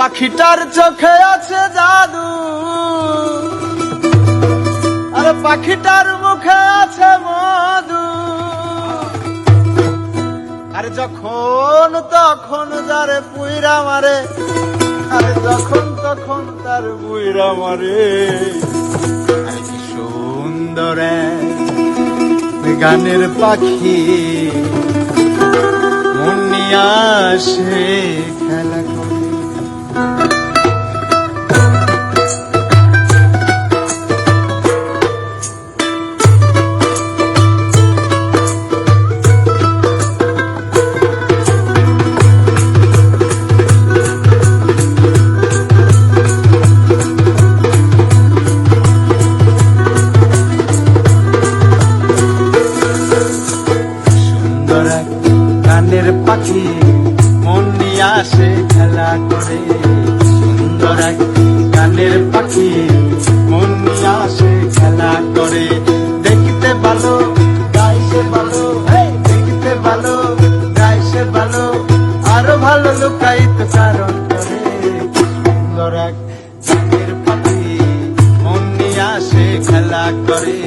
পাখিটার চোখে আছে জাদু, আরে পাখিটার মুখে আছে মধু। আরে যখন তখন যারে পুইরা মারে, আরে যখন তখন তার বুইরা মারে। আরে কি সুন্দর এক গানের পাখি, মন নিয়ে আসে খেলা করে। গানের পাখি মন নিয়ে আসে খেলা করে, সুন্দর এক গানের পাখি মন নিয়ে আসে খেলা করে। দেখতে ভালো গাইছে ভালো, দেখতে ভালো গাইছে ভালো, আরো ভালো লুকাইত কারণ করে। সুন্দর এক গানের পাখি মন নিয়ে আসে খেলা করে।